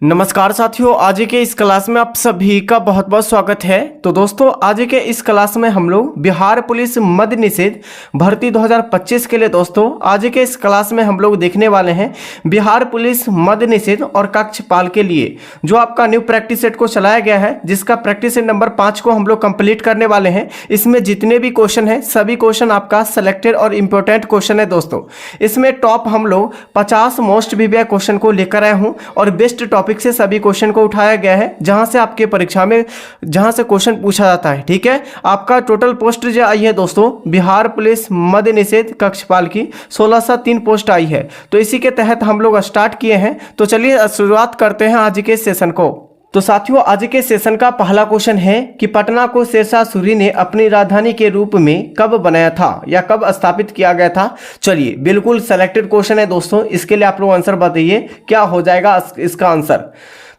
नमस्कार साथियों, आज के इस क्लास में आप सभी का बहुत बहुत स्वागत है। तो दोस्तों, आज के इस क्लास में हम लोग बिहार पुलिस मद्य निषेध भर्ती 2025 के लिए दोस्तों आज के इस क्लास में हम लोग देखने वाले हैं बिहार पुलिस मद्य निषेध और कक्षपाल के लिए जो आपका न्यू प्रैक्टिस सेट को चलाया गया है, जिसका प्रैक्टिस सेट नंबर 5 को हम लोग कंप्लीट करने वाले हैं। इसमें जितने भी क्वेश्चन है सभी क्वेश्चन आपका सिलेक्टेड और इम्पोर्टेंट क्वेश्चन है दोस्तों। इसमें टॉप हम लोग 50 मोस्ट वीवीआई क्वेश्चन को लेकर आए हूँ और बेस्ट टॉपिक से सभी क्वेश्चन को उठाया गया है जहां से आपके परीक्षा में जहां से क्वेश्चन पूछा जाता है। ठीक है, आपका टोटल पोस्ट जो आई है दोस्तों बिहार पुलिस मद्य निषेध कक्षपाल की 1603 पोस्ट आई है। तो इसी के तहत हम लोग स्टार्ट किए हैं। तो चलिए शुरुआत करते हैं आज के सेशन को। तो साथियों, आज के सेशन का पहला क्वेश्चन है कि पटना को शेरशाह सूरी ने अपनी राजधानी के रूप में कब बनाया था या कब स्थापित किया गया था। चलिए, बिल्कुल सेलेक्टेड क्वेश्चन है दोस्तों। इसके लिए आप लोग आंसर बताइए क्या हो जाएगा इसका आंसर।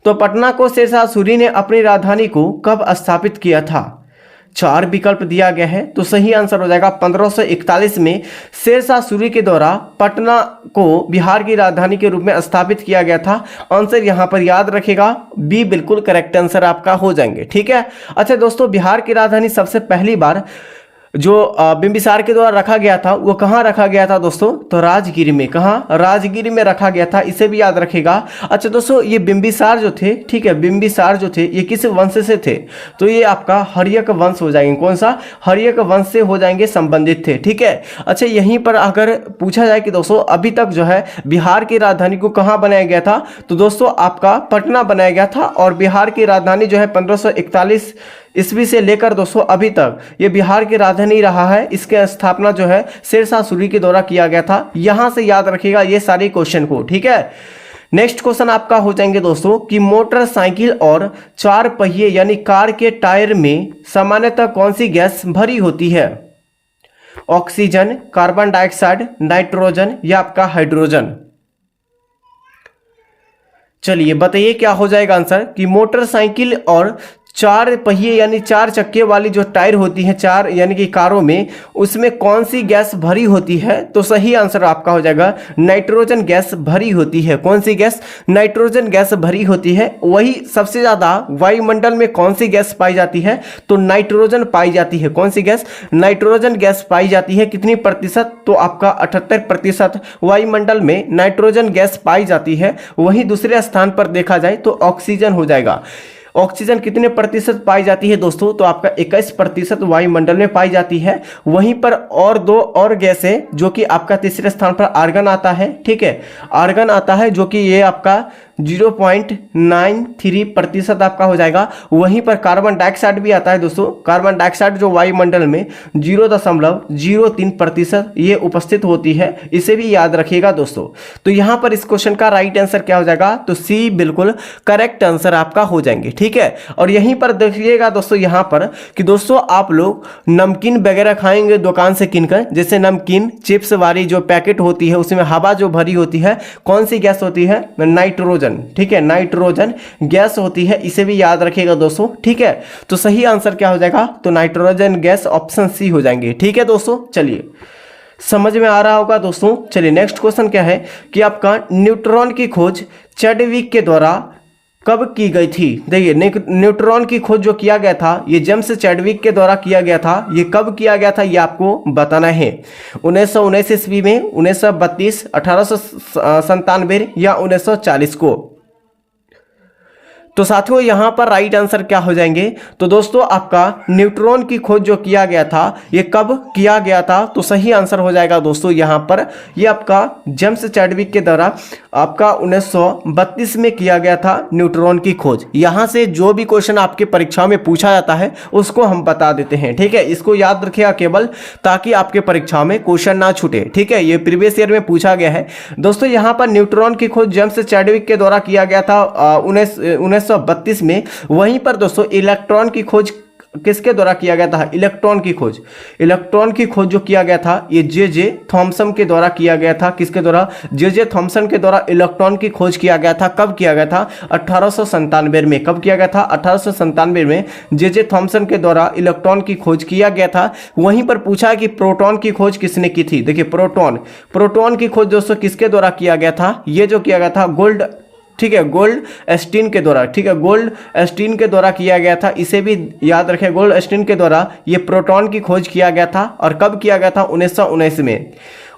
तो पटना को शेरशाह सूरी ने अपनी राजधानी को कब स्थापित किया था। 4 विकल्प दिया गया है। तो सही आंसर हो जाएगा 1541 में शेरशाह सूरी के द्वारा पटना को बिहार की राजधानी के रूप में स्थापित किया गया था। आंसर यहां पर याद रखेगा, बी बिल्कुल करेक्ट आंसर आपका हो जाएंगे। ठीक है। अच्छा दोस्तों, बिहार की राजधानी सबसे पहली बार जो बिंबिसार के द्वारा रखा गया था वो कहाँ रखा गया था दोस्तों। तो राजगीर में। कहाँ? राजगीर में रखा गया था, इसे भी याद रखेगा। अच्छा दोस्तों, ये बिंबिसार जो थे, ठीक है, बिंबिसार जो थे ये किस वंश से थे। तो ये आपका हर्यक वंश हो जाएंगे। कौन सा? हर्यक वंश से हो जाएंगे, संबंधित थे। ठीक है। अच्छा, यहीं पर अगर पूछा जाए कि दोस्तों अभी तक जो है बिहार की राजधानी को कहाँ बनाया गया था, तो दोस्तों आपका पटना बनाया गया था। और बिहार की राजधानी जो है 1541 ईस्वी से लेकर दोस्तों अभी तक ये बिहार की राजधानी रहा है। इसके स्थापना जो है शेरशाह सूरी के द्वारा किया गया था। यहां से याद रखिएगा ये सारे क्वेश्चन को। ठीक है। नेक्स्ट क्वेश्चन आपका हो जाएंगे दोस्तों कि मोटरसाइकिल और 4 पहिए यानी कार के टायर में सामान्यतः कौन सी गैस भरी होती है। ऑक्सीजन, कार्बन डाइऑक्साइड, नाइट्रोजन या आपका हाइड्रोजन। चलिए बताइए क्या हो जाएगा आंसर कि मोटरसाइकिल और 4 पहिए यानी 4 चक्के वाली जो टायर होती है 4 यानी कि कारों में, उसमें कौन सी गैस भरी होती है। तो सही आंसर आपका हो जाएगा नाइट्रोजन गैस भरी होती है। कौन सी गैस? नाइट्रोजन गैस भरी होती है। वही सबसे ज्यादा वायुमंडल में कौन सी गैस पाई जाती है। तो नाइट्रोजन पाई जाती है। कौन सी गैस? नाइट्रोजन गैस पाई जाती है। कितनी प्रतिशत? तो आपका 78% वायुमंडल में नाइट्रोजन गैस पाई जाती है। वहीं दूसरे स्थान पर देखा जाए तो ऑक्सीजन हो जाएगा। ऑक्सीजन कितने प्रतिशत पाई जाती है दोस्तों। तो आपका 21% वायुमंडल में पाई जाती है। वहीं पर और 2 और गैस है जो कि आपका तीसरे स्थान पर आर्गन आता है। ठीक है, आर्गन आता है जो कि ये आपका 0.93% आपका हो जाएगा। वहीं पर कार्बन डाइऑक्साइड भी आता है दोस्तों। कार्बन डाइऑक्साइड जो वायुमंडल में 0.03% ये उपस्थित होती है। इसे भी याद रखिएगा दोस्तों। तो यहां पर इस क्वेश्चन का राइट आंसर क्या हो जाएगा। तो सी बिल्कुल करेक्ट आंसर आपका हो जाएंगे। ठीक है। और यहीं पर देखिएगा दोस्तों यहां पर कि दोस्तों आप लोग नमकीन वगैरह खाएंगे दुकान से किनकर, जैसे नमकीन चिप्स वाली जो पैकेट होती है उसमें हवा जो भरी होती है कौन सी गैस होती है। नाइट्रोजन। ठीक है, नाइट्रोजन गैस होती है। इसे भी याद रखिएगा दोस्तों। ठीक है। तो सही आंसर क्या हो जाएगा। तो नाइट्रोजन गैस ऑप्शन सी हो जाएंगे। ठीक है दोस्तों, चलिए समझ में आ रहा होगा दोस्तों। चलिए नेक्स्ट क्वेश्चन क्या है कि आपका न्यूट्रॉन की खोज चैडविक के द्वारा कब की गई थी। देखिए न्यूट्रॉन की खोज जो किया गया था ये जेम्स चैडविक के द्वारा किया गया था। ये कब किया गया था ये आपको बताना है। 1919 ईस्वी में, 1932, 1897 या 1940 को। तो साथियों यहां पर राइट आंसर क्या हो जाएंगे। तो दोस्तों आपका न्यूट्रॉन की खोज जो किया गया था ये कब किया गया था। तो सही आंसर हो जाएगा दोस्तों यहां पर ये आपका जेम्स चैडविक के द्वारा आपका 1932 में किया गया था न्यूट्रॉन की खोज। यहां से जो भी क्वेश्चन आपके परीक्षा में पूछा जाता है उसको हम बता देते हैं। ठीक है, इसको याद रखिएगा केवल, ताकि आपके परीक्षा में क्वेश्चन ना छूटे। ठीक है, ये प्रीवियस ईयर में पूछा गया है दोस्तों। यहां पर न्यूट्रॉन की खोज जेम्स चैडविक के द्वारा किया गया था 1932 में। वहीं पर दोस्तों इलेक्ट्रॉन की खोज किसके द्वारा किया गया था। इलेक्ट्रॉन की खोज जो किया गया था ये जे थॉमसन के द्वारा किया गया था। किसके द्वारा? जे थॉमसन के द्वारा इलेक्ट्रॉन की खोज किया गया था। कब किया गया था? 1897 में। कब किया गया था? 1897 में जे थॉमसन के द्वारा इलेक्ट्रॉन की खोज किया गया था। वहीं पर पूछा कि प्रोटॉन की खोज किसने की थी। देखिए प्रोटॉन की खोज दोस्तों किसके द्वारा किया गया था। ये जो किया गया था ठीक है, गोल्ड एस्टीन के द्वारा, ठीक है, गोल्ड एस्टीन के द्वारा किया गया था। इसे भी याद रखें, गोल्ड एस्टीन के द्वारा ये प्रोटॉन की खोज किया गया था। और कब किया गया था? 1919 में।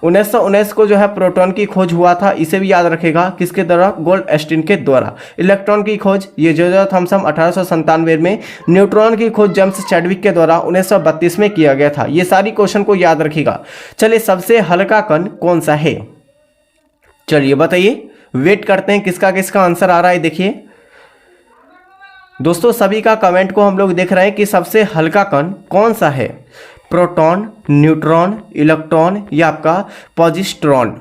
1919 को जो है प्रोटॉन की खोज हुआ था। इसे भी याद रखेगा, किसके द्वारा? गोल्ड एस्टीन के द्वारा। इलेक्ट्रॉन की खोज ये जोसेफ थॉमसन 1897 में। न्यूट्रॉन की खोज जेम्स चैडविक के द्वारा 1932 में किया गया था। ये सारी क्वेश्चन को याद रखिएगा। चलिए, सबसे हल्का कण कौन सा है? चलिए बताइए, वेट करते हैं किसका किसका आंसर आ रहा है। देखिए दोस्तों, सभी का कमेंट को हम लोग देख रहे हैं कि सबसे हल्का कण कौन सा है? प्रोटॉन, न्यूट्रॉन, इलेक्ट्रॉन या आपका पॉजिट्रॉन?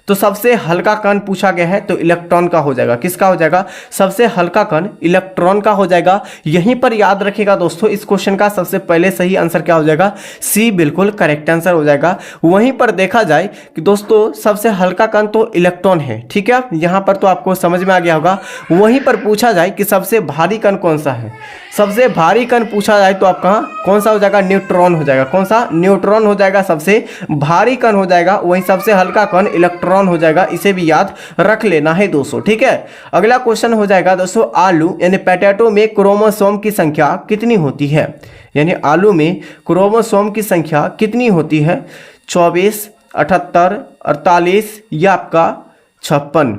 तो सबसे हल्का कण पूछा गया है तो इलेक्ट्रॉन का हो जाएगा। किसका हो जाएगा? सबसे हल्का कण इलेक्ट्रॉन का हो जाएगा। यहीं पर याद रखिएगा दोस्तों, इस क्वेश्चन का सबसे पहले सही आंसर क्या हो जाएगा? सी बिल्कुल करेक्ट आंसर हो जाएगा। वहीं पर देखा जाए कि दोस्तों सबसे हल्का कण तो इलेक्ट्रॉन है, ठीक है, यहाँ पर तो आपको समझ में आ गया होगा। वहीं पर पूछा जाए कि सबसे भारी कण कौन सा है, सबसे भारी कण पूछा जाए तो आपका कौन सा हो जाएगा? न्यूट्रॉन हो जाएगा। कौन सा? न्यूट्रॉन हो जाएगा, सबसे भारी कण हो जाएगा। वहीं सबसे हल्का कण इलेक्ट्रॉन हो जाएगा। इसे भी याद रख लेना है दोस्तों, ठीक है। अगला क्वेश्चन हो जाएगा दोस्तों, आलू यानी पोटैटो में क्रोमोसोम की संख्या कितनी होती है? यानी आलू में क्रोमोसोम की संख्या कितनी होती है? 24, 78, 48 या आपका 56?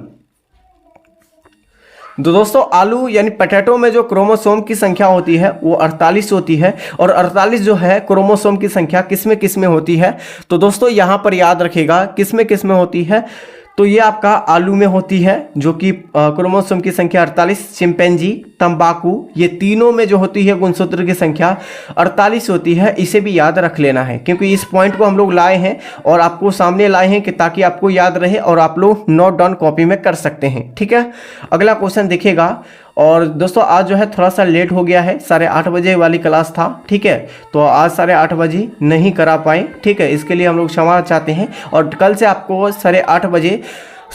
तो दोस्तों आलू यानी पोटैटो में जो क्रोमोसोम की संख्या होती है वो 48 होती है। और 48 जो है क्रोमोसोम की संख्या किस में होती है? तो दोस्तों यहाँ पर याद रखिएगा किस में होती है, तो ये आपका आलू में होती है, जो कि क्रोमोसोम की संख्या 48, चिंपैंजी, तंबाकू, ये तीनों में जो होती है गुणसूत्र की संख्या 48 होती है। इसे भी याद रख लेना है, क्योंकि इस पॉइंट को हम लोग लाए हैं और आपको सामने लाए हैं कि ताकि आपको याद रहे और आप लोग नोट डाउन कॉपी में कर सकते हैं, ठीक है। अगला क्वेश्चन देखिएगा। और दोस्तों आज जो है थोड़ा सा लेट हो गया है, 8:30 बजे वाली क्लास था, ठीक है, तो आज 8:30 बजे नहीं करा पाए, ठीक है, इसके लिए हम लोग क्षमा चाहते हैं। और कल से आपको 8:30 बजे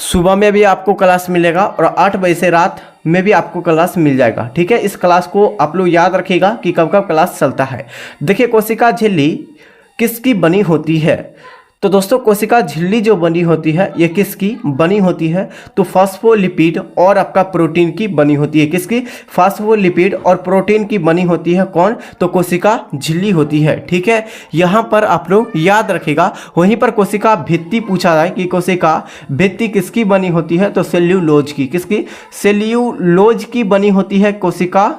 सुबह में भी आपको क्लास मिलेगा और 8 बजे से रात में भी आपको क्लास मिल जाएगा, ठीक है। इस क्लास को आप लोग याद रखिएगा कि कब कब क्लास चलता है। देखिए कोशिका झिल्ली किसकी बनी होती है? तो दोस्तों कोशिका झिल्ली जो बनी होती है ये किसकी बनी होती है? तो फास्फोलिपिड और आपका प्रोटीन की बनी होती है। किसकी? फास्फोलिपिड और प्रोटीन की बनी होती है। कौन? तो कोशिका झिल्ली होती है, ठीक है, यहाँ पर आप लोग याद रखिएगा। वहीं पर कोशिका भित्ति पूछा जाए कि कोशिका भित्ति किसकी बनी होती है? तो सेल्यूलोज की। किसकी? सेल्यूलोज की बनी होती है कोशिका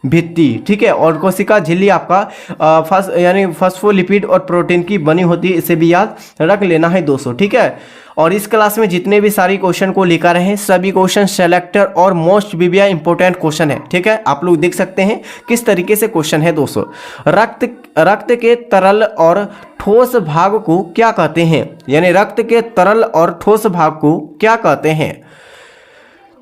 भित्ति, ठीक है। और कोशिका झिल्ली आपका यानी फास्फोलिपिड और प्रोटीन की बनी होती है। इसे भी याद रख लेना है दोस्तों, ठीक है। और इस क्लास में जितने भी सारी क्वेश्चन को लेकर रहे हैं सभी क्वेश्चन सेलेक्टर और मोस्ट बीबीआ इंपॉर्टेंट क्वेश्चन है, ठीक है। आप लोग देख सकते हैं किस तरीके से क्वेश्चन है दोस्तों। रक्त के तरल और ठोस भाग को क्या कहते हैं? यानी रक्त के तरल और ठोस भाग को क्या कहते हैं?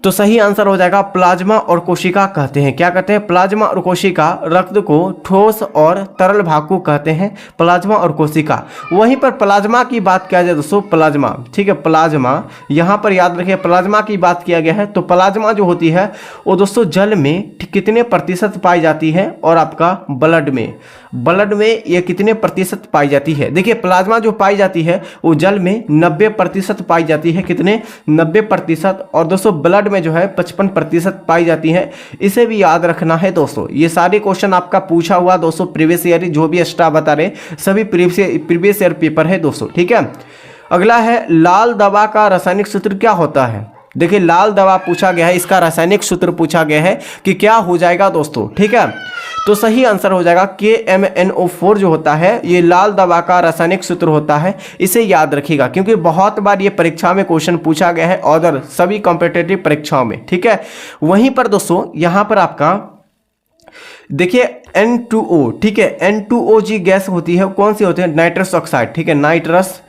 तो सही आंसर हो जाएगा प्लाज्मा और कोशिका कहते हैं। क्या कहते हैं? प्लाज्मा और कोशिका रक्त को ठोस और तरल भाग को कहते हैं, प्लाज्मा और कोशिका। वहीं पर प्लाज्मा की बात किया जाए दोस्तों, प्लाज्मा, ठीक है, प्लाज्मा यहाँ पर याद रखिए प्लाज्मा की बात किया गया है। तो प्लाज्मा जो होती है वो दोस्तों जल में कितने प्रतिशत पाई जाती है? और आपका ब्लड में ये कितने प्रतिशत पाई जाती है? देखिए प्लाज्मा जो पाई जाती है वो जल में 90% पाई जाती है। कितने? 90%। और दोस्तों ब्लड में जो है 55% पाई जाती है। इसे भी याद रखना है दोस्तों। ये सारे क्वेश्चन आपका पूछा हुआ दोस्तों प्रीवियस ईयर, जो भी एक्स्ट्रा बता रहे सभी प्रीवियस ईयर पेपर है दोस्तों, ठीक है। अगला है लाल दवा का रासायनिक सूत्र क्या होता है? देखिए लाल दवा पूछा गया है, इसका रासायनिक सूत्र पूछा गया है कि क्या हो जाएगा दोस्तों, ठीक है। तो सही आंसर हो जाएगा KMNO4 जो होता है ये लाल दवा का रासायनिक सूत्र होता है। इसे याद रखिएगा क्योंकि बहुत बार ये परीक्षा में क्वेश्चन पूछा गया है और सभी कॉम्पिटिटिव परीक्षाओं में, ठीक है। वहीं पर दोस्तों यहाँ पर आपका देखिए N2O, ठीक है, N2O जी गैस होती है, कौन सी होती है? नाइट्रस ऑक्साइड, ठीक है, नाइट्रस,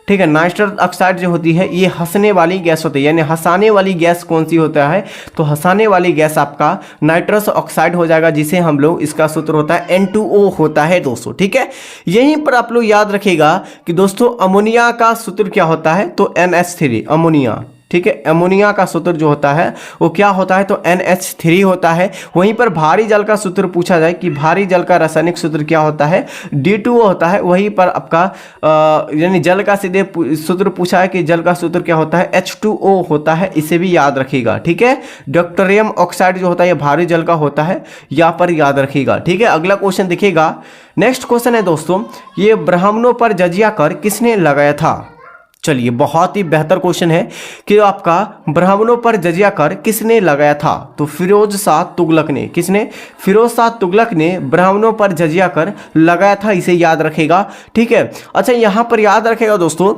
ठीक है, नाइट्रस ऑक्साइड जो होती है ये हंसने वाली गैस होती है। यानी हंसाने वाली गैस कौन सी होता है? तो हंसाने वाली गैस आपका नाइट्रस ऑक्साइड हो जाएगा, जिसे हम लोग इसका सूत्र होता है N2O होता है दोस्तों, ठीक है। यहीं पर आप लोग याद रखिएगा कि दोस्तों अमोनिया का सूत्र क्या होता है? तो NH3 अमोनिया, ठीक है, अमोनिया का सूत्र जो होता है वो क्या होता है, तो NH3 होता है। वहीं पर भारी जल का सूत्र पूछा जाए कि भारी जल का रासायनिक सूत्र क्या होता है, D2O होता है। वहीं पर आपका यानी जल का सीधे सूत्र पूछा है कि जल का सूत्र क्या होता है, H2O होता है। इसे भी याद रखिएगा, ठीक है। डॉक्टरियम ऑक्साइड जो होता है ये भारी जल का होता है, यहाँ पर याद रखिएगा, ठीक है। अगला क्वेश्चन देखिएगा, नेक्स्ट क्वेश्चन है दोस्तों, ये ब्राह्मणों पर जजिया कर किसने लगाया था। चलिए, बहुत ही बेहतर क्वेश्चन है कि आपका ब्राह्मणों पर जजिया कर किसने लगाया था, तो फिरोज शाह तुगलक ने। किसने, फिरोज शाह तुगलक ने ब्राह्मणों पर जजिया कर लगाया था, इसे याद रखेगा, ठीक है। अच्छा, यहाँ पर याद रखेगा दोस्तों,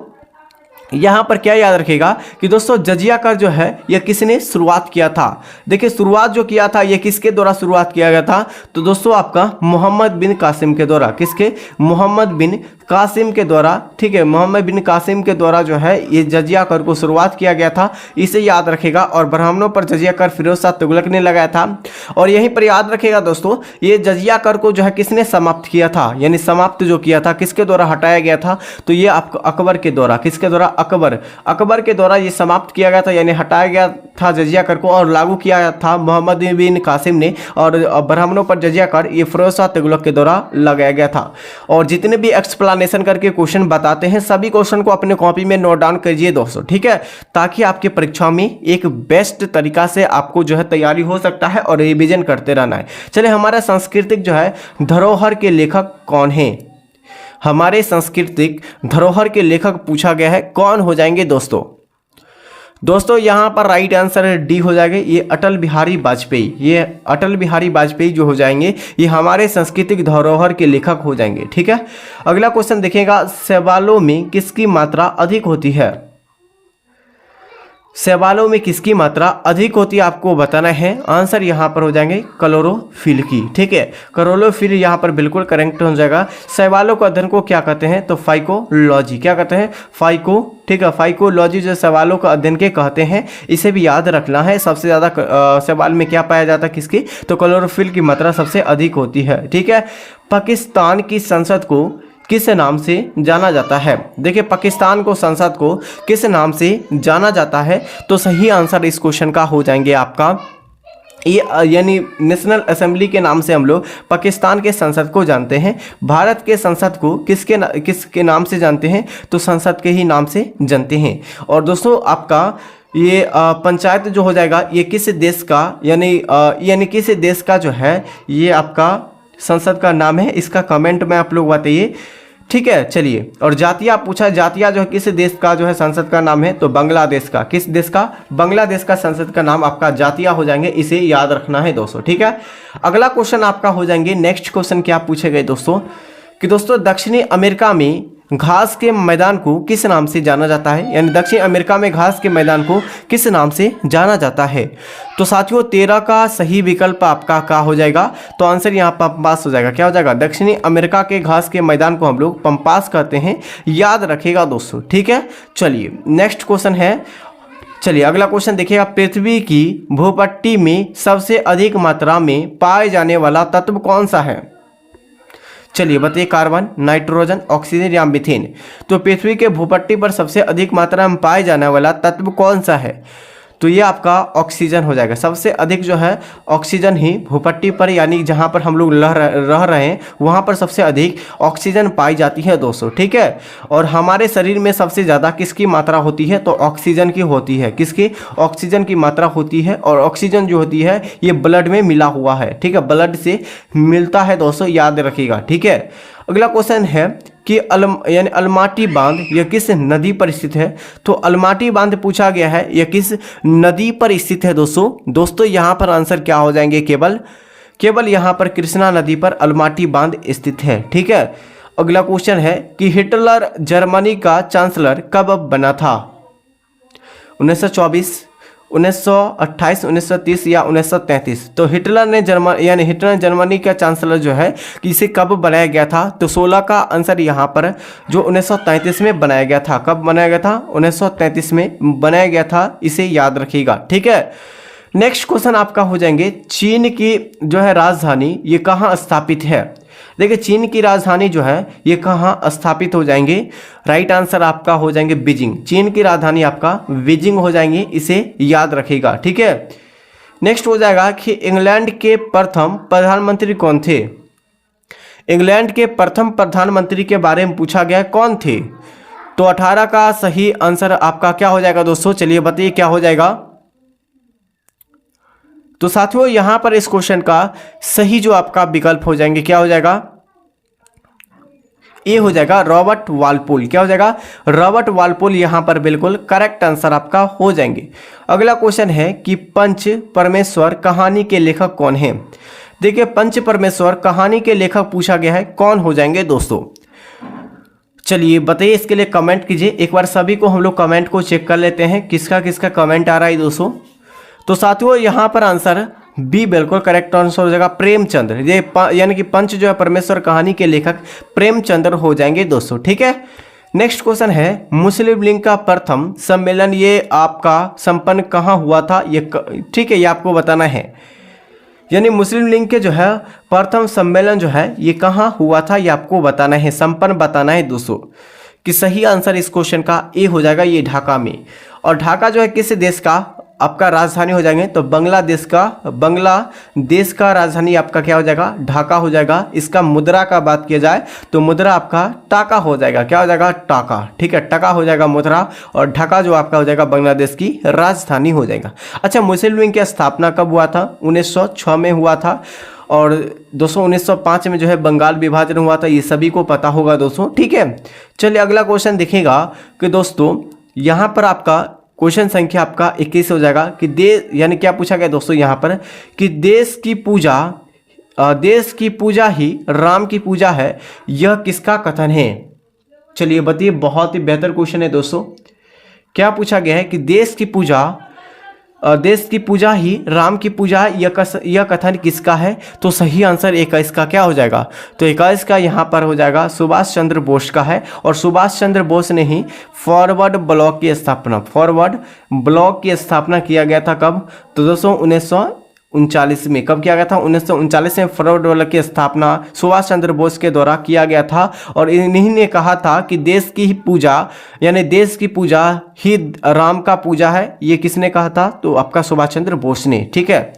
यहाँ पर क्या याद रखेगा कि दोस्तों जजिया कर जो है यह किसने शुरुआत किया था। देखिए, शुरुआत जो किया था ये किसके द्वारा शुरुआत किया गया था, तो दोस्तों आपका मोहम्मद बिन कासिम के द्वारा। किसके, मोहम्मद बिन कासिम के द्वारा, ठीक है। मोहम्मद बिन कासिम के द्वारा जो है ये जजिया कर को शुरुआत किया गया था, इसे याद रखेगा। और ब्राह्मणों पर जजिया कर फिरोज शाह तुगलक ने लगाया था। और यहीं पर याद रखेगा दोस्तों, ये जजिया कर को जो है किसने समाप्त किया था, यानी समाप्त जो किया था किसके द्वारा हटाया गया था, तो ये आपको अकबर के द्वारा। किसके द्वारा, अकबर के द्वारा ये समाप्त किया गया था, यानी हटाया गया था जजिया कर को, और लागू किया था मोहम्मद बिन कासिम ने। और ब्राह्मणों पर जजिया कर ये फिरोज शाह तुगलक के द्वारा लगाया गया था। और जितने भी एक्सप्लेनेशन करके क्वेश्चन बताते हैं सभी क्वेश्चन को अपने कॉपी में नोट डाउन कीजिए दोस्तों, ठीक है, ताकि आपके परीक्षा में एक बेस्ट तरीका से आपको जो है तैयारी हो सकता है और रिवीजन करते रहना है। चलिए, हमारा सांस्कृतिक जो है धरोहर के लेखक कौन है, हमारे सांस्कृतिक धरोहर के लेखक पूछा गया है, कौन हो जाएंगे दोस्तों यहाँ पर राइट आंसर है डी हो जाएगा, ये अटल बिहारी वाजपेयी। ये अटल बिहारी वाजपेयी जो हो जाएंगे ये हमारे सांस्कृतिक धरोहर के लेखक हो जाएंगे, ठीक है। अगला क्वेश्चन देखिएगा, शैवालों में किसकी मात्रा अधिक होती है, शैवालों में किसकी मात्रा अधिक होती है आपको बताना है। आंसर यहाँ पर हो जाएंगे क्लोरोफिल की, ठीक है। क्लोरोफिल यहाँ पर बिल्कुल करेक्ट हो जाएगा। शैवालों के अध्ययन को क्या कहते हैं, तो फाइकोलॉजी। क्या कहते हैं, ठीक है, फाइकोलॉजी जो शैवालों का अध्ययन के कहते हैं, इसे भी याद रखना है। सबसे ज़्यादा शैवाल में क्या पाया जाता है, किसकी, तो क्लोरोफिल की मात्रा सबसे अधिक होती है, ठीक है। पाकिस्तान की संसद को किस नाम से जाना जाता है, देखिए पाकिस्तान को संसद को किस नाम से जाना जाता है, तो सही आंसर इस क्वेश्चन का हो जाएंगे आपका ये, यानी नेशनल असेंबली के नाम से हम लोग पाकिस्तान के संसद को जानते हैं। भारत के संसद को किसके नाम से जानते हैं, तो संसद के ही नाम से जानते हैं। और दोस्तों आपका ये पंचायत जो हो जाएगा ये किस देश का, यानी किस देश का जो है ये आपका संसद का नाम है, इसका कमेंट में आप लोग बताइए, ठीक है। चलिए, और जातिया पूछा, जातिया जो है किस देश का जो है संसद का नाम है, तो बांग्लादेश का। किस देश का, बांग्लादेश का संसद का नाम आपका जातिया हो जाएंगे, इसे याद रखना है दोस्तों, ठीक है। अगला क्वेश्चन आपका हो जाएंगे, नेक्स्ट क्वेश्चन क्या पूछे गए दोस्तों, कि दोस्तों दक्षिणी अमेरिका में घास के मैदान को किस नाम से जाना जाता है, यानी दक्षिण अमेरिका में घास के मैदान को किस नाम से जाना जाता है। तो साथियों 13 का सही विकल्प आपका क्या हो जाएगा, तो आंसर यहाँ पंपास हो जाएगा। क्या हो जाएगा, दक्षिणी अमेरिका के घास के मैदान को हम लोग पंपास कहते हैं, याद रखिएगा दोस्तों, ठीक है। चलिए, नेक्स्ट क्वेश्चन है, चलिए अगला क्वेश्चन देखिएगा, पृथ्वी की भूपट्टी में सबसे अधिक मात्रा में पाए जाने वाला तत्व कौन सा है। चलिए बताइए, कार्बन, नाइट्रोजन, ऑक्सीजन या मीथेन। तो पृथ्वी के भूपट्टी पर सबसे अधिक मात्रा में पाए जाने वाला तत्व कौन सा है, तो ये आपका ऑक्सीजन हो जाएगा। सबसे अधिक जो है ऑक्सीजन ही भूपट्टी पर, यानी जहाँ पर हम लोग रह रहे हैं वहाँ पर सबसे अधिक ऑक्सीजन पाई जाती है दोस्तों, ठीक है। और हमारे शरीर में सबसे ज़्यादा किसकी मात्रा होती है, तो ऑक्सीजन की होती है। किसकी, ऑक्सीजन की मात्रा होती है। और ऑक्सीजन जो होती है ये ब्लड में मिला हुआ है, ठीक है, ब्लड से मिलता है दोस्तों, याद रखिएगा, ठीक है। अगला क्वेश्चन है कि यानी अलमाटी बांध यह किस नदी पर स्थित है, तो अलमाटी बांध पूछा गया है, यह किस नदी पर स्थित है दोस्तों यहाँ पर आंसर क्या हो जाएंगे, केवल यहाँ पर कृष्णा नदी पर अलमाटी बांध स्थित है, ठीक है। अगला क्वेश्चन है कि हिटलर जर्मनी का चांसलर कब बना था, 1924, 1928, 1930 या 1933। तो हिटलर जर्मनी का चांसलर जो है कि इसे कब बनाया गया था, तो 16 का आंसर यहाँ पर जो 1933 में बनाया गया था। कब बनाया गया था, 1933 में बनाया गया था, इसे याद रखिएगा, ठीक है। नेक्स्ट क्वेश्चन आपका हो जाएंगे, चीन की जो है राजधानी ये कहाँ स्थापित है, देखिए चीन की राजधानी जो है ये कहाँ स्थापित हो जाएंगे, राइट आंसर आपका हो जाएंगे बीजिंग। चीन की राजधानी आपका बीजिंग हो जाएंगे, इसे याद रखिएगा, ठीक है। नेक्स्ट हो जाएगा कि इंग्लैंड के प्रथम प्रधानमंत्री कौन थे। इंग्लैंड के प्रथम प्रधानमंत्री के बारे में पूछा गया, कौन थे। तो 18 का सही आंसर आपका क्या हो जाएगा दोस्तों, चलिए बताइए क्या हो जाएगा। तो साथियों यहां पर इस क्वेश्चन का सही जो आपका विकल्प हो जाएंगे क्या हो जाएगा, ये हो जाएगा रॉबर्ट वालपोल। क्या हो जाएगा, रॉबर्ट वालपोल यहां पर बिल्कुल करेक्ट आंसर आपका हो जाएंगे। अगला क्वेश्चन है कि पंच परमेश्वर कहानी के लेखक कौन है। देखिए पंच परमेश्वर कहानी के लेखक पूछा गया है, कौन हो जाएंगे दोस्तों। चलिए बताइए, इसके लिए कमेंट कीजिए। एक बार सभी को हम लोग कमेंट को चेक कर लेते हैं किसका किसका कमेंट आ रहा है दोस्तों। तो साथियों यहाँ पर आंसर बी बिल्कुल करेक्ट आंसर हो जाएगा, प्रेमचंद्र। ये यानी कि पंच जो है परमेश्वर कहानी के लेखक प्रेमचंद्र हो जाएंगे दोस्तों, ठीक है। नेक्स्ट क्वेश्चन है मुस्लिम लीग का प्रथम सम्मेलन ये आपका संपन्न कहाँ हुआ था, ये ठीक है, ये आपको बताना है। यानी मुस्लिम लीग के जो है प्रथम सम्मेलन जो है ये कहाँ हुआ था, ये आपको बताना है, संपन्न बताना है दोस्तों। कि सही आंसर इस क्वेश्चन का ए हो जाएगा, ये ढाका में। और ढाका जो है किस देश का आपका राजधानी हो जाएंगे, तो बांग्लादेश का राजधानी आपका क्या हो जाएगा, ढाका हो जाएगा। इसका मुद्रा का बात किया जाए तो मुद्रा आपका टाका हो जाएगा, क्या हो जाएगा, टाका, ठीक है, टाका हो जाएगा मुद्रा। और ढाका जो आपका हो जाएगा बांग्लादेश की राजधानी हो जाएगा। अच्छा मुस्लिम लीग की स्थापना कब हुआ था, 1906 में हुआ था। और दोस्तों 1905 में जो है बंगाल विभाजन हुआ था, ये सभी को पता होगा दोस्तों, ठीक है। चलिए अगला क्वेश्चन देखिएगा कि दोस्तों यहाँ पर आपका क्वेश्चन संख्या आपका 21 हो जाएगा कि यानी क्या पूछा गया दोस्तों यहाँ पर कि देश की पूजा ही राम की पूजा है, यह किसका कथन है। चलिए बताइए, बहुत ही बेहतर क्वेश्चन है दोस्तों। क्या पूछा गया है कि देश की पूजा ही राम की पूजा है, यह कथन किसका है। तो सही आंसर 21 का क्या हो जाएगा, तो 21 का यहाँ पर हो जाएगा सुभाष चंद्र बोस का है। और सुभाष चंद्र बोस ने ही फॉरवर्ड ब्लॉक की स्थापना किया गया था कब, तो दोस्तों 1939 में। कब किया गया था, 1939 में फॉरवर्ड ब्लॉक की स्थापना सुभाष चंद्र बोस के द्वारा किया गया था। और इन्हीं ने कहा था कि देश की पूजा ही राम का पूजा है, ये किसने कहा था, तो आपका सुभाष चंद्र बोस ने, ठीक है।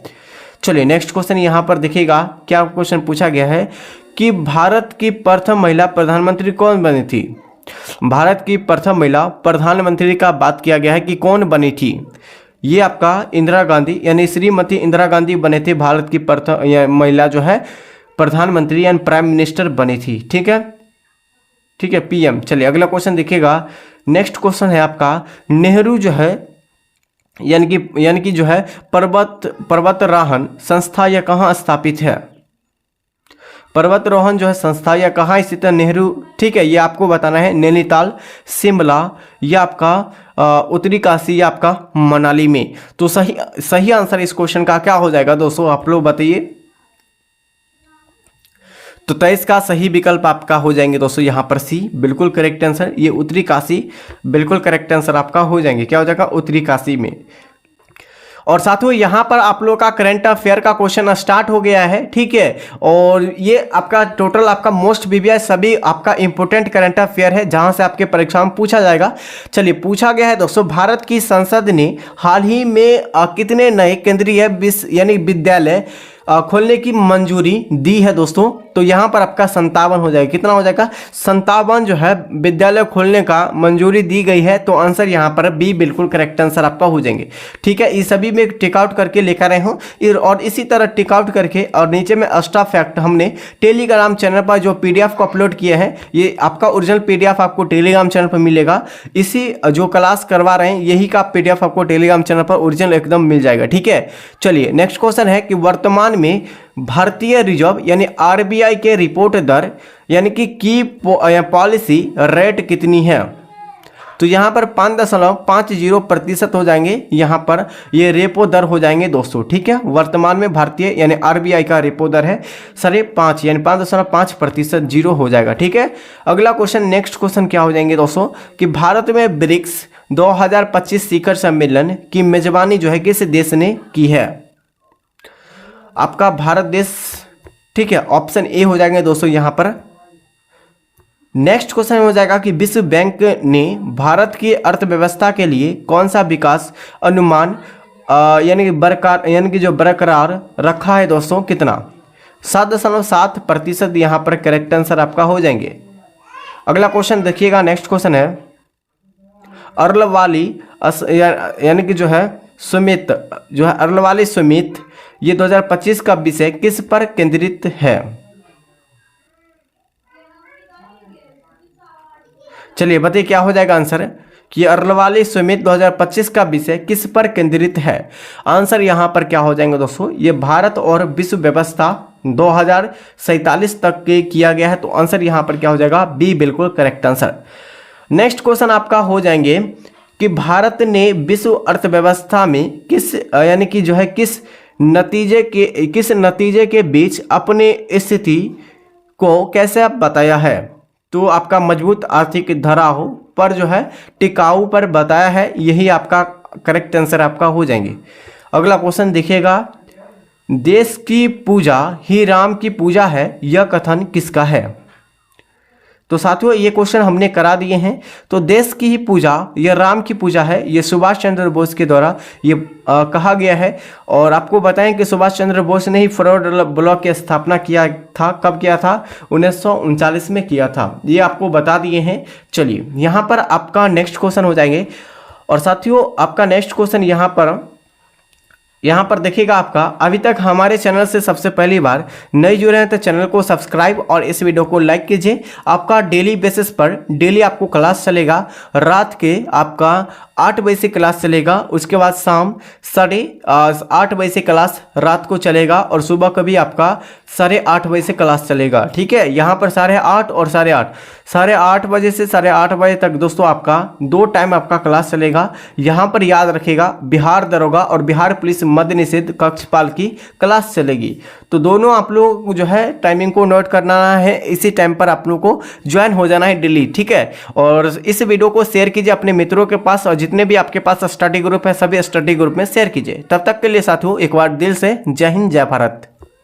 चलिए नेक्स्ट क्वेश्चन यहाँ पर देखिएगा, क्या क्वेश्चन पूछा गया है कि भारत की प्रथम महिला प्रधानमंत्री कौन बनी थी। भारत की प्रथम महिला प्रधानमंत्री का बात किया गया है कि कौन बनी थी। ये आपका इंदिरा गांधी यानी श्रीमती इंदिरा गांधी बने थे, भारत की प्रथम महिला जो है प्रधानमंत्री यानी प्राइम मिनिस्टर बनी थी, ठीक है, ठीक है, पीएम। चलिए अगला क्वेश्चन देखिएगा। नेक्स्ट क्वेश्चन है आपका नेहरू जो है यानी कि जो है पर्वतारोहण संस्था यह कहाँ स्थापित है। पर्वतारोहण जो है संस्था या कहाँ स्थित है, नेहरू, ठीक है, ये आपको बताना है। नैनीताल, शिमला या आपका उत्तरी काशी या आपका मनाली में। तो सही आंसर इस क्वेश्चन का क्या हो जाएगा दोस्तों, आप लोग बताइए। तो 23 का सही विकल्प आपका हो जाएंगे दोस्तों यहाँ पर सी बिल्कुल करेक्ट आंसर। ये उत्तरी काशी बिल्कुल करेक्ट आंसर आपका हो जाएंगे, क्या हो जाएगा, उत्तरी काशी में। और साथियों यहाँ पर आप लोगों का करंट अफेयर का क्वेश्चन स्टार्ट हो गया है, ठीक है। और ये आपका टोटल आपका मोस्ट वीवीआई सभी आपका इंपोर्टेंट करंट अफेयर है, जहां से आपके परीक्षा में पूछा जाएगा। चलिए पूछा गया है दोस्तों, भारत की संसद ने हाल ही में कितने नए केंद्रीय यानी विद्यालय खोलने की मंजूरी दी है दोस्तों। तो यहाँ पर आपका 57 हो जाएगा, कितना हो जाएगा, 57 जो है विद्यालय खोलने का मंजूरी दी गई है। तो आंसर यहाँ पर बी बिल्कुल करेक्ट आंसर आपका हो जाएंगे, ठीक है। इस सभी में टिक आउट करके लेकर आए हूँ। और इसी तरह टिक आउट करके और नीचे में एक्स्ट्रा फैक्ट हमने टेलीग्राम चैनल पर जो PDF को अपलोड किए हैं, ये आपका ओरिजिनल PDF आपको टेलीग्राम चैनल पर मिलेगा। इसी जो क्लास करवा रहे हैं यही का PDF आपको टेलीग्राम चैनल पर ओरिजिनल एकदम मिल जाएगा, ठीक है। चलिए नेक्स्ट क्वेश्चन है कि वर्तमान में भारतीय रिजर्व यानी RBI के रिपोर्ट दर यानी कि की पॉलिसी रेट कितनी है। तो यहाँ पर 5.50% हो जाएंगे, यहाँ पर ये रेपो दर हो जाएंगे दोस्तों, ठीक है। वर्तमान में भारतीय यानी RBI का रेपो दर है 5.5 यानी 5.5% जीरो हो जाएगा, ठीक है। अगला क्वेश्चन नेक्स्ट क्वेश्चन क्या हो जाएंगे दोस्तों कि भारत में ब्रिक्स 2025 शिखर सम्मेलन की मेजबानी जो है किस देश ने की है। आपका भारत देश, ठीक है, ऑप्शन ए हो जाएंगे दोस्तों यहाँ पर। नेक्स्ट क्वेश्चन हो जाएगा कि विश्व बैंक ने भारत की अर्थव्यवस्था के लिए कौन सा विकास अनुमान यानी कि जो बरकरार रखा है दोस्तों, कितना? 7.7% यहाँ पर करेक्ट आंसर आपका हो जाएंगे। अगला क्वेश्चन देखिएगा, नेक्स्ट क्वेश्चन है अरलवाली यानी कि जो है सुमित, जो है अरलवाली सुमित, ये 2025 का विषय किस पर केंद्रित है? चलिए बताइए क्या हो जाएगा आंसर कि अरलवाली सुमित 2025 का विषय किस पर केंद्रित है? आंसर यहाँ पर क्या हो जाएंगे दोस्तों, ये भारत और विश्व व्यवस्था 2047 तक के किया गया है, तो आंसर यहाँ पर क्या हो जाएगा? बी बिल्कुल करेक्ट आंसर। नेक्स्ट क्वेश्चन आपका हो जाएंगे कि भारत ने विश्व अर्थव्यवस्था में किस यानी कि जो है किस नतीजे के बीच अपनी स्थिति को कैसे बताया है? तो आपका मजबूत आर्थिक धराहो पर जो है टिकाऊ पर बताया है, यही आपका करेक्ट आंसर आपका हो जाएंगे। अगला क्वेश्चन देखिएगा, देश की पूजा ही राम की पूजा है, यह कथन किसका है? तो साथियों ये क्वेश्चन हमने करा दिए हैं। तो देश की ही पूजा यह राम की पूजा है, ये सुभाष चंद्र बोस के द्वारा ये कहा गया है। और आपको बताएं कि सुभाष चंद्र बोस ने ही फॉरवर्ड ब्लॉक की स्थापना किया था। कब किया था? 1939 में किया था, ये आपको बता दिए हैं। चलिए यहाँ पर आपका नेक्स्ट क्वेश्चन हो जाएंगे। और साथियों आपका नेक्स्ट क्वेश्चन यहाँ पर देखिएगा, आपका अभी तक हमारे चैनल से सबसे पहली बार नए जुड़े हैं तो चैनल को सब्सक्राइब और इस वीडियो को लाइक कीजिए। आपका डेली बेसिस पर डेली आपको क्लास चलेगा, रात के आपका 8 बजे से क्लास चलेगा, उसके बाद शाम 8:30 बजे से क्लास रात को चलेगा और सुबह कभी आपका 8:30 बजे से क्लास चलेगा। ठीक है, यहाँ पर 8:30 और 8:30 बजे से 8:30 बजे तक दोस्तों आपका 2 टाइम आपका क्लास चलेगा। यहाँ पर याद रखिएगा बिहार दरोगा और बिहार पुलिस मद्य निषेध कक्षपाल की क्लास चलेगी। तो दोनों आप लोग जो है टाइमिंग को नोट करना है, इसी टाइम पर आप लोग को ज्वाइन हो जाना है डेली। ठीक है, और इस वीडियो को शेयर कीजिए अपने मित्रों के पास और जितने भी आपके पास स्टडी ग्रुप है सभी स्टडी ग्रुप में शेयर कीजिए। तब तक के लिए साथियों एक बार दिल से जय हिंद जय भारत।